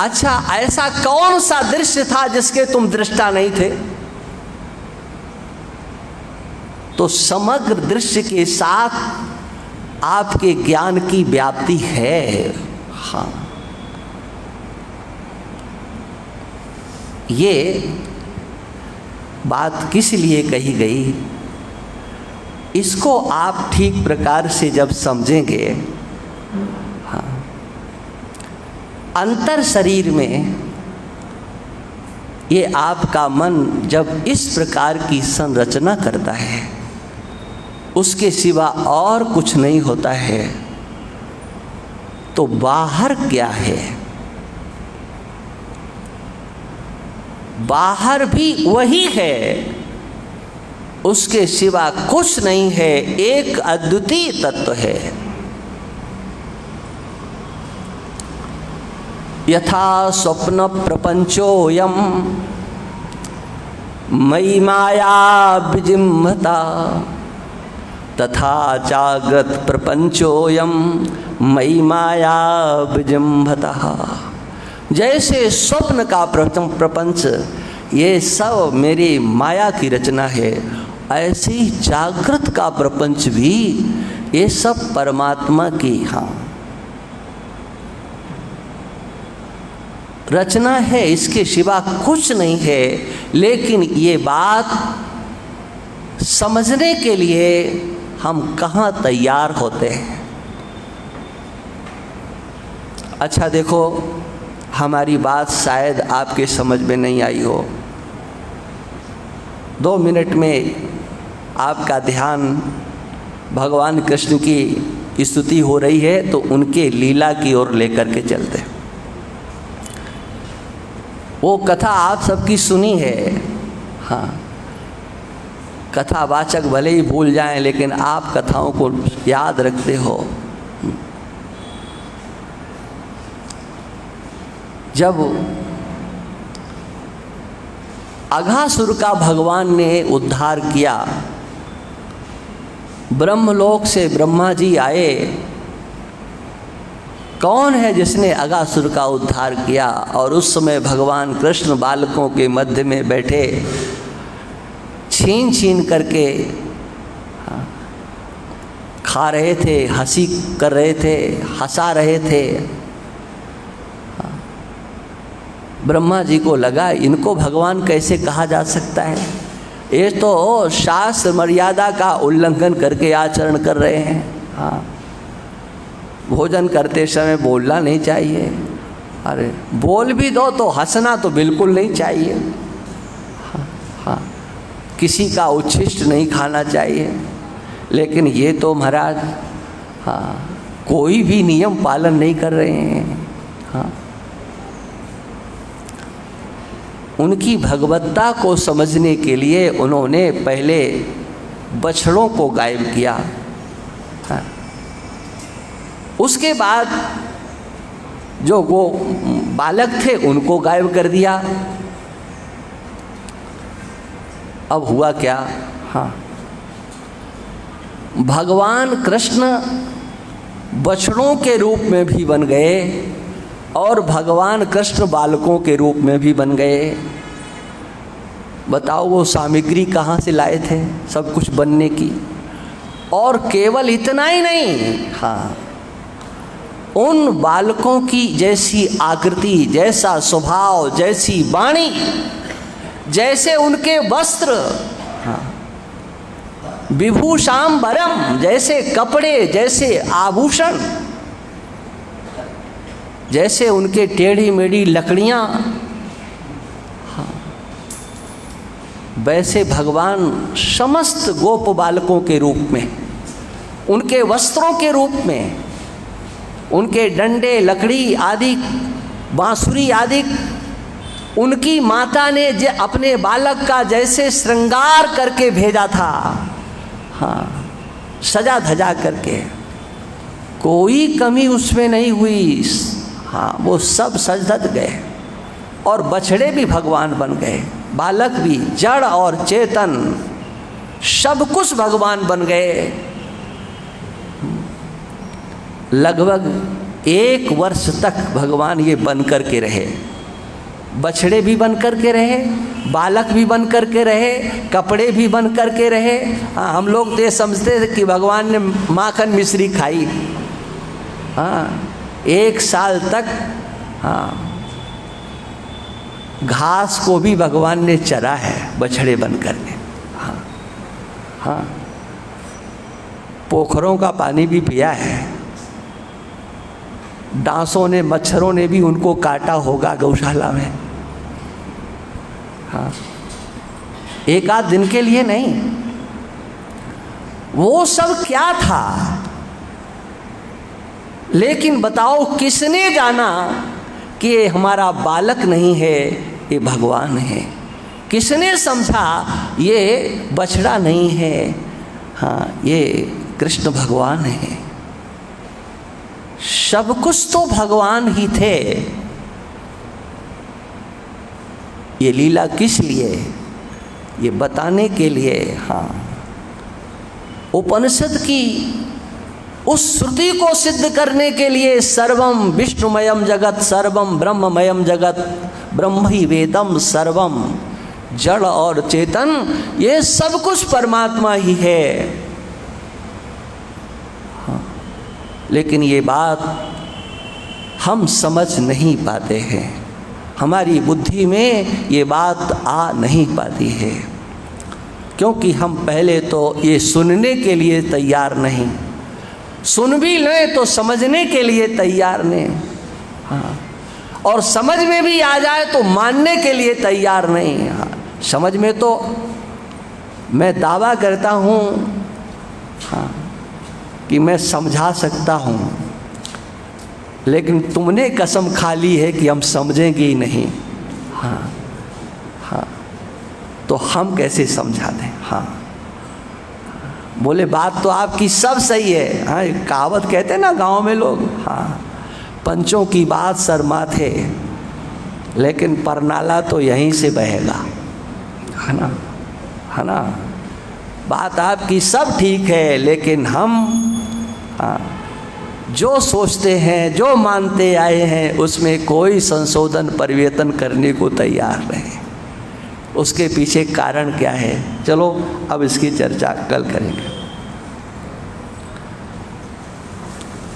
अच्छा, ऐसा कौन सा दृश्य था जिसके तुम दृष्टा नहीं थे? तो समग्र दृश्य के साथ आपके ज्ञान की व्याप्ति है। ये बात किस लिए कही गई, इसको आप ठीक प्रकार से जब समझेंगे, अंतर शरीर में ये आपका मन जब इस प्रकार की संरचना करता है, उसके सिवा और कुछ नहीं होता है, तो बाहर क्या है? बाहर भी वही है, उसके सिवा कुछ नहीं है, एक अद्वितीय तत्व है। यथा स्वप्न प्रपंचोऽयं मयि माया विजिह्वता तथा जागृत प्रपंचोऽयं मयि माया विजिह्वतः। जैसे स्वप्न का प्रपंच ये सब मेरी माया की रचना है, ऐसे ही जागृत का प्रपंच भी ये सब परमात्मा की रचना है, इसके सिवा कुछ नहीं है। लेकिन ये बात समझने के लिए हम कहाँ तैयार होते हैं? अच्छा देखो, हमारी बात शायद आपके समझ में नहीं आई हो। 2 मिनट में आपका ध्यान भगवान कृष्ण की स्तुति हो रही है तो उनके लीला की ओर लेकर के चलते। वो कथा आप सबकी सुनी है, हाँ, कथावाचक भले ही भूल जाएं लेकिन आप कथाओं को याद रखते हो। जब अघासुर का भगवान ने उद्धार किया, ब्रह्मलोक से ब्रह्मा जी आए, कौन है जिसने अघासुर का उद्धार किया? और उस समय भगवान कृष्ण बालकों के मध्य में बैठे छीन छीन करके खा रहे थे, हंसी कर रहे थे, हंसा रहे थे। ब्रह्मा जी को लगा इनको भगवान कैसे कहा जा सकता है, ये तो शास्त्र मर्यादा का उल्लंघन करके आचरण कर रहे हैं। हाँ, भोजन करते समय बोलना नहीं चाहिए, अरे बोल भी दो तो हंसना तो बिल्कुल नहीं चाहिए। हाँ, हाँ, किसी का उच्छिष्ट नहीं खाना चाहिए। लेकिन ये तो महाराज, हाँ, कोई भी नियम पालन नहीं कर रहे हैं। हाँ, उनकी भगवत्ता को समझने के लिए उन्होंने पहले बछड़ों को गायब किया। हाँ, उसके बाद जो वो बालक थे उनको गायब कर दिया। अब हुआ क्या? हाँ, भगवान कृष्ण बछड़ों के रूप में भी बन गए और भगवान कृष्ण बालकों के रूप में भी बन गए। बताओ वो सामग्री कहाँ से लाए थे सब कुछ बनने की? और केवल इतना ही नहीं, हाँ, उन बालकों की जैसी आकृति, जैसा स्वभाव, जैसी वाणी, जैसे उनके वस्त्र, हाँ, विभूषांबरम, जैसे कपड़े, जैसे आभूषण, जैसे उनके टेढ़ी मेढ़ी लकड़ियाँ, हाँ, वैसे भगवान समस्त गोप बालकों के रूप में, उनके वस्त्रों के रूप में, उनके डंडे, लकड़ी आदि, बांसुरी आदि, उनकी माता ने अपने बालक का जैसे श्रृंगार करके भेजा था, हाँ, सजा धजा करके, कोई कमी उसमें नहीं हुई। हाँ, वो सब सज धज गए और बछड़े भी भगवान बन गए, बालक भी, जड़ और चेतन सब कुछ भगवान बन गए। लगभग 1 वर्ष तक भगवान ये बन कर के रहे, बछड़े भी बन कर के रहे, बालक भी बन कर के रहे, कपड़े भी बन कर के रहे। हाँ, हम लोग तो ये समझते थे कि भगवान ने माखन मिश्री खाई। हाँ, 1 साल तक, हाँ, घास को भी भगवान ने चरा है बछड़े बन कर के। हाँ, हाँ, पोखरों का पानी भी पिया है, डांसों ने, मच्छरों ने भी उनको काटा होगा गौशाला में। हाँ, 1 आध दिन के लिए नहीं। वो सब क्या था? लेकिन बताओ किसने जाना कि ये हमारा बालक नहीं है, ये भगवान है? किसने समझा ये बछड़ा नहीं है, हाँ, ये कृष्ण भगवान है? सब कुछ तो भगवान ही थे। ये लीला किस लिए? ये बताने के लिए। हाँ, उपनिषद की उस श्रुति को सिद्ध करने के लिए, सर्वम विष्णुमयम जगत, सर्वम ब्रह्ममयम जगत, ब्रह्म ही वेदम सर्वम, जड़ और चेतन ये सब कुछ परमात्मा ही है। हाँ, लेकिन ये बात हम समझ नहीं पाते हैं, हमारी बुद्धि में ये बात आ नहीं पाती है, क्योंकि हम पहले तो ये सुनने के लिए तैयार नहीं, सुन भी लें तो समझने के लिए तैयार नहीं। हाँ, और समझ में भी आ जाए तो मानने के लिए तैयार नहीं। हाँ, समझ में तो मैं दावा करता हूँ, हाँ, कि मैं समझा सकता हूँ, लेकिन तुमने कसम खा ली है कि हम समझेंगे ही नहीं। हाँ हाँ, तो हम कैसे समझा दें? हाँ, बोले बात तो आपकी सब सही है। हाँ, एक कहावत कहते हैं ना गांव में लोग, हाँ, पंचों की बात सर माथे, लेकिन परनाला तो यहीं से बहेगा, है ना, है ना। बात आपकी सब ठीक है, लेकिन हम हाँ, जो सोचते हैं, जो मानते आए हैं, उसमें कोई संशोधन परिवर्तन करने को तैयार नहीं। उसके पीछे कारण क्या है? चलो अब इसकी चर्चा कल करेंगे।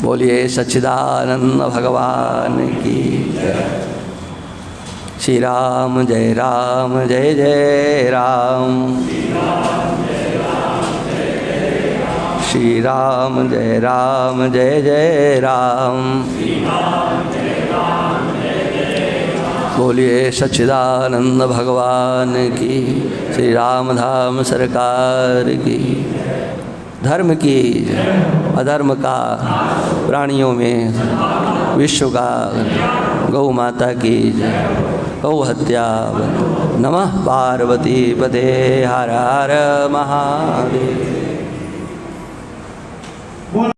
बोलिए सच्चिदानंद भगवान की जय। श्री राम जय राम, जय जय राम। श्री राम जय राम, जय जय राम। बोलिए सच्चिदानंद भगवान की, श्री राम धाम सरकार की। धर्म की, अधर्म का, प्राणियों में, विश्व का, गौ माता की, गौ हत्या। नमः पार्वती पते, हर हर महादेव।